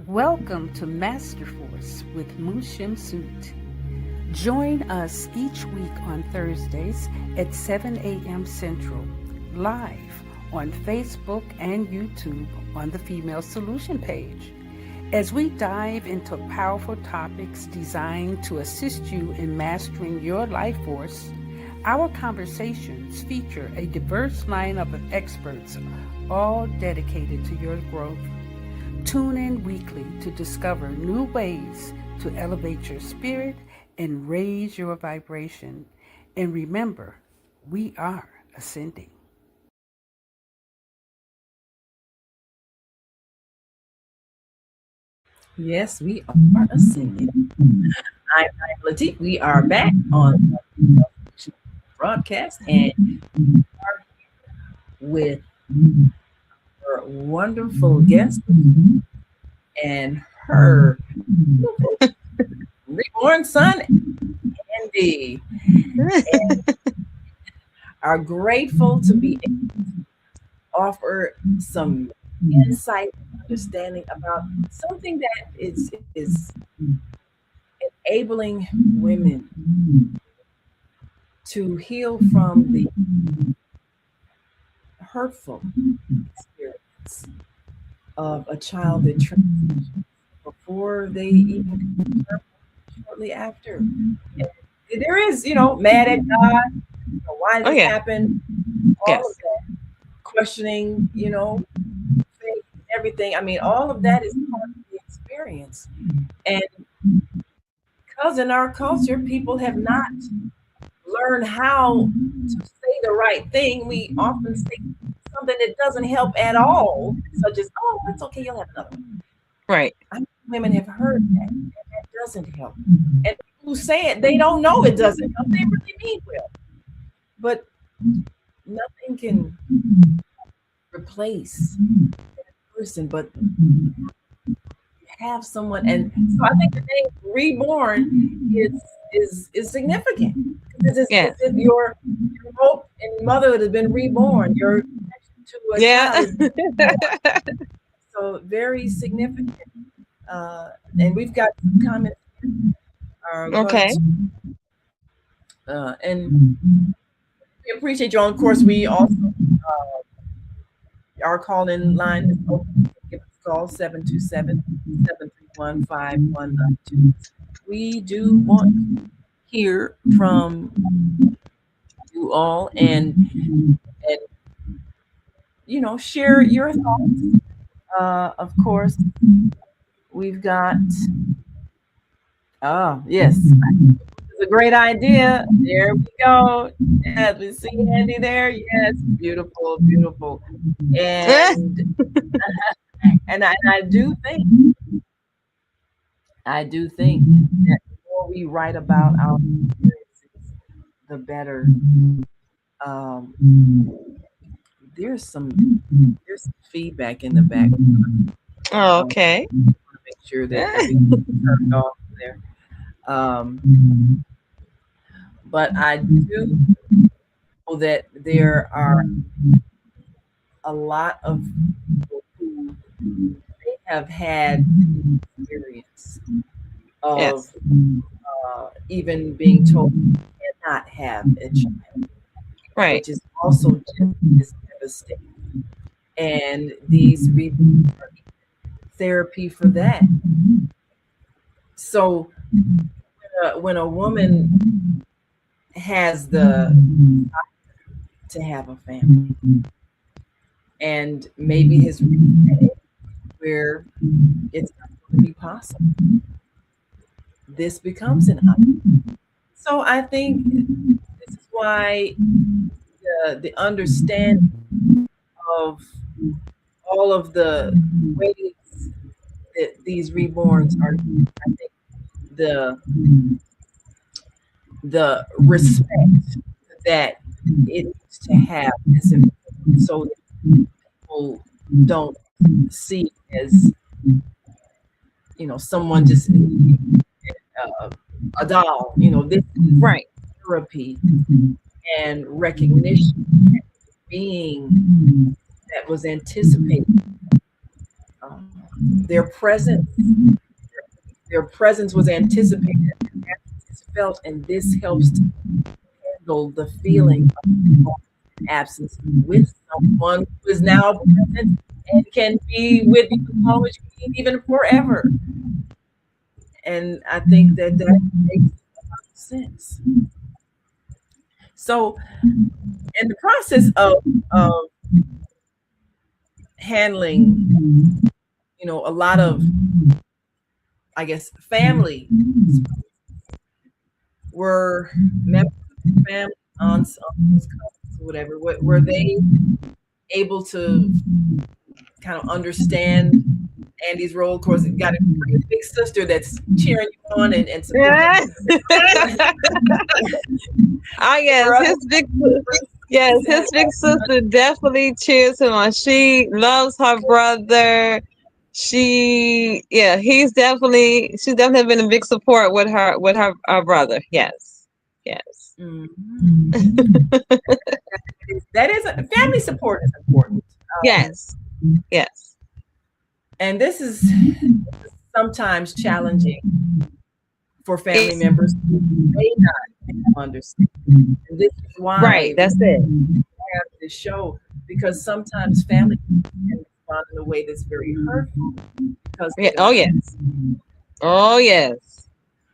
[SPEAKER 8] Welcome to Master Force with Mushim Suit. Join us each week on Thursdays at 7 a.m. Central, live on Facebook and YouTube on the Female Solution page, as we dive into powerful topics designed to assist you in mastering your life force. Our conversations feature a diverse lineup of experts, all dedicated to your growth. Tune in weekly to discover new ways to elevate your spirit and raise your vibration. And remember, we are ascending.
[SPEAKER 1] Yes, we are ascending. I'm Latif. We are back on the broadcast, and we are with our wonderful guest and her reborn son, Andy. And are grateful to be able to offer some insight and understanding about something that is enabling women to heal from the hurtful experience of a child that transitions before they even come to term, shortly after. And there is, mad at God, why did it happen? All of that, questioning, faith, everything. I mean, all of that is part of the experience. And because in our culture, people have not learned how to say the right thing, we often say something that doesn't help at all, such as, "Oh, that's okay, you'll have another one."
[SPEAKER 3] Right.
[SPEAKER 1] I know women have heard that, and that doesn't help. And people who say it, they don't know it doesn't help. They really mean well. But nothing can replace that person, but have someone. And so I think the name Reborn is significant. It's as if your hope in motherhood has been reborn. Your connection to a child is so very significant. And we've got some comments here. And we appreciate you all. Of course, we also our call-in line is open. Give us a call 727-731-5192. We do want to hear from you all and share your thoughts. Of course, we've got yes, it's a great idea. There we go. Yes, we see Andy there. Yes, beautiful. And and I do think that the more we write about our experiences, the better. There's some feedback in the background.
[SPEAKER 3] Oh, okay.
[SPEAKER 1] I want to make sure that everything's turned off there. But I do know that there are a lot of people who may have had experience of
[SPEAKER 3] Yes.
[SPEAKER 1] even being told you cannot have a child,
[SPEAKER 3] Right.
[SPEAKER 1] which is also just is devastating. And these therapy for that. So when a woman has the to have a family and maybe has reached that age where it's not going to be possible, this becomes an option. So I think this is why the understanding of all of the ways that these reborns are, I think the the respect that it needs to have is important, so that people don't see it as someone just a doll. This is
[SPEAKER 3] Right.
[SPEAKER 1] therapy and recognition being that was anticipated. Their presence, their presence was anticipated, and it's felt, and this helps to handle the feeling of absence with someone who is now present and can be with you as long as you need, even forever. And I think that makes a lot of sense. So, in the process of handling, a lot of, I guess, family were members of the family, aunts, uncles, cousins, whatever. Were they able to kind of understand Andy's role? Of course, you got a pretty big sister that's cheering you on and supporting
[SPEAKER 3] Yeah. Oh yes, his big sister definitely cheers him on. She loves her brother. She's definitely been a big support with her brother. Yes. Yes.
[SPEAKER 1] Mhm. That is family support is important.
[SPEAKER 3] Yes. Yes.
[SPEAKER 1] And this is sometimes challenging for family
[SPEAKER 3] It's
[SPEAKER 1] members who may not understand. And this is
[SPEAKER 3] right,
[SPEAKER 1] why we
[SPEAKER 3] that's it.
[SPEAKER 1] have this show, because sometimes family can respond in a way that's very hurtful because
[SPEAKER 3] Yeah.
[SPEAKER 1] they
[SPEAKER 3] Oh
[SPEAKER 1] don't.
[SPEAKER 3] yes. Oh yes.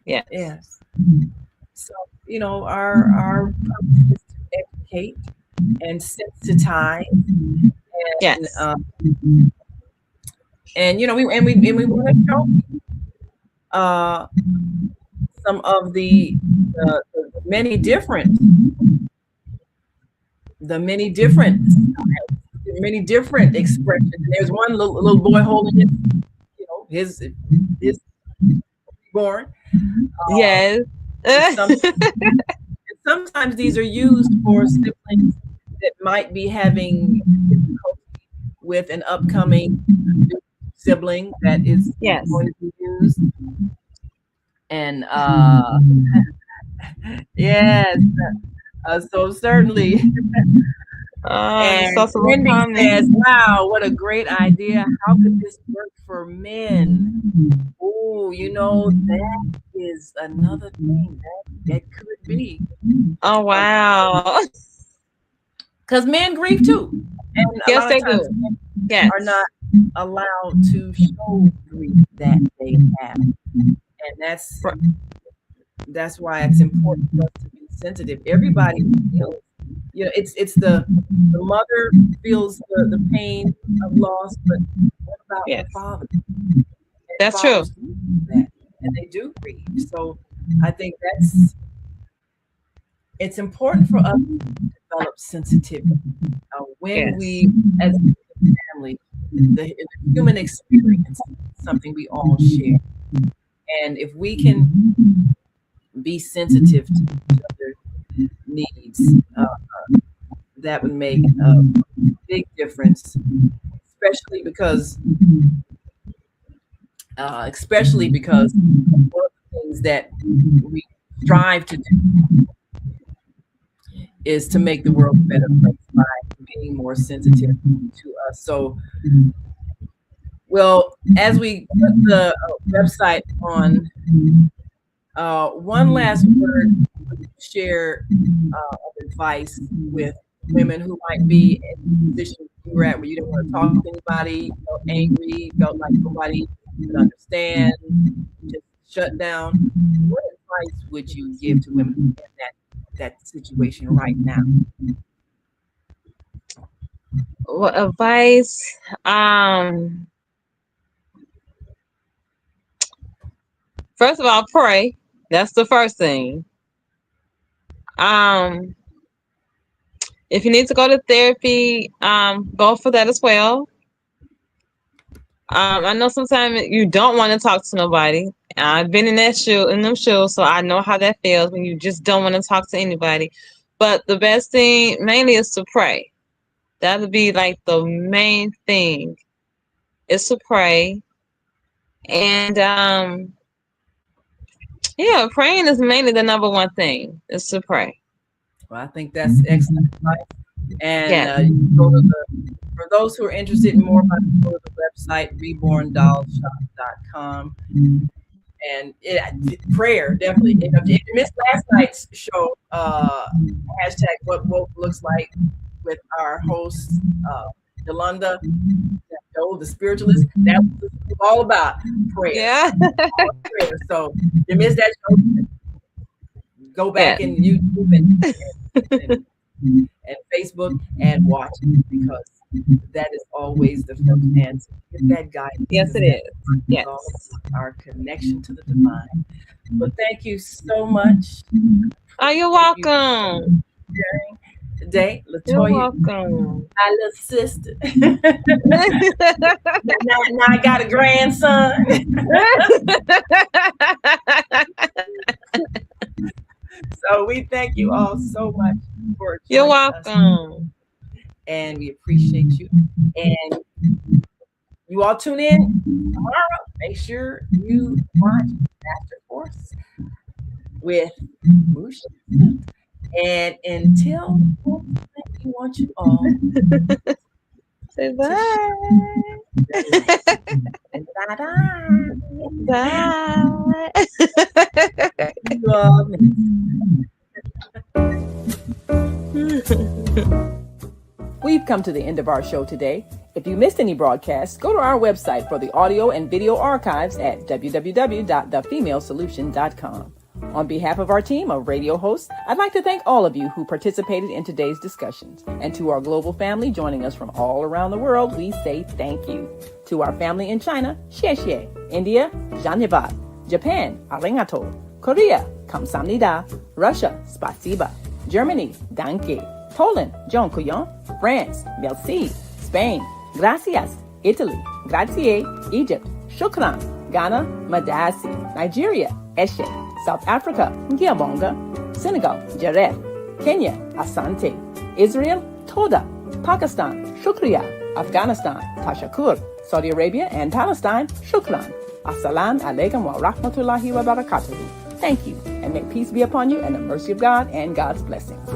[SPEAKER 3] Yes.
[SPEAKER 1] Yes. So, our purpose is to educate and sensitize and
[SPEAKER 3] Yes.
[SPEAKER 1] we want to show uh some of the many different many different expressions. There's one little boy holding his born.
[SPEAKER 3] Yes.
[SPEAKER 1] Some sometimes these are used for siblings that might be having difficulty with an upcoming sibling that is
[SPEAKER 3] Yes.
[SPEAKER 1] going to be used. And yes, so certainly.
[SPEAKER 3] Oh, just
[SPEAKER 1] And
[SPEAKER 3] saw some more
[SPEAKER 1] Wendy
[SPEAKER 3] comments.
[SPEAKER 1] says, "Wow, what a great idea! How could this work for men?" Oh, that is another thing that could be,
[SPEAKER 3] Oh wow.
[SPEAKER 1] because men grieve too, and a
[SPEAKER 3] Yes,
[SPEAKER 1] lot of
[SPEAKER 3] they
[SPEAKER 1] times
[SPEAKER 3] do.
[SPEAKER 1] men
[SPEAKER 3] Yes.
[SPEAKER 1] are not allowed to show grief that they have, and that's why it's important for us to be sensitive. Everybody feels, it's the mother feels the pain of loss, but what about the
[SPEAKER 3] Yes.
[SPEAKER 1] father? And
[SPEAKER 3] That's true.
[SPEAKER 1] fathers do that, and they do grieve. So I think it's important for us to develop sensitivity when
[SPEAKER 3] Yes.
[SPEAKER 1] we, as a family, the human experience is something we all share, and if we can be sensitive to each other's needs, that would make a big difference, especially because one of the things that we strive to do is to make the world a better place by being more sensitive to us. So, well, as we put the website on, one last word share of advice with women who might be in the position you were at where you didn't want to talk to anybody, you felt angry, felt like nobody could understand, just shut down. What advice would you give to women in that situation right now?
[SPEAKER 3] What advice? First of all, pray. That's the first thing. If you need to go to therapy, go for that as well. I know sometimes you don't want to talk to nobody. I've been in them shoes, so I know how that feels when you just don't want to talk to anybody. But the best thing mainly is to pray. That would be like the main thing, is to pray. And yeah, praying is mainly the number one thing, is to pray.
[SPEAKER 1] Well, I think that's excellent advice. And
[SPEAKER 3] Yeah.
[SPEAKER 1] you can go to for those who are interested in more about it, go to the website reborndollshop.com. And prayer, definitely. If you missed last night's show, hashtag what woke looks like with our host, Yolanda, the spiritualist, that was all about prayer.
[SPEAKER 3] Yeah.
[SPEAKER 1] Prayer. So if you missed that show, go back and YouTube and Facebook and watch it, because that is always the first answer. Get that guidance.
[SPEAKER 3] Yes, it is. Yes.
[SPEAKER 1] Our connection to the divine. But thank you so much.
[SPEAKER 3] Oh, you're welcome.
[SPEAKER 1] Today, Latoya,
[SPEAKER 3] you're welcome.
[SPEAKER 1] My little sister. now I got a grandson. So we thank you all so much for joining
[SPEAKER 3] You're welcome.
[SPEAKER 1] And we appreciate you. And you all tune in tomorrow. Make sure you watch Master Force with Musha. And until we want you all
[SPEAKER 3] say bye. Bye.
[SPEAKER 2] We've come to the end of our show today. If you missed any broadcasts, go to our website for the audio and video archives at www.thefemalesolution.com. On behalf of our team of radio hosts, I'd like to thank all of you who participated in today's discussions. And to our global family joining us from all around the world, we say thank you. To our family in China, xie xie. India, Dhanyavad. Japan, arigato. Korea, kamsamnida. Russia, spasiba. Germany, danke. Poland, dziękuję. France, merci. Spain, gracias. Italy, grazie. Egypt, shukran. Ghana, madasi. Nigeria, eshe. South Africa, ngiyabonga. Senegal, jaref. Kenya, asante. Israel, toda. Pakistan, shukriya. Afghanistan, tashakur. Saudi Arabia and Palestine, shukran. Assalamu alaikum wa rahmatullahi wa barakatuhu. Thank you, and may peace be upon you and the mercy of God and God's blessings.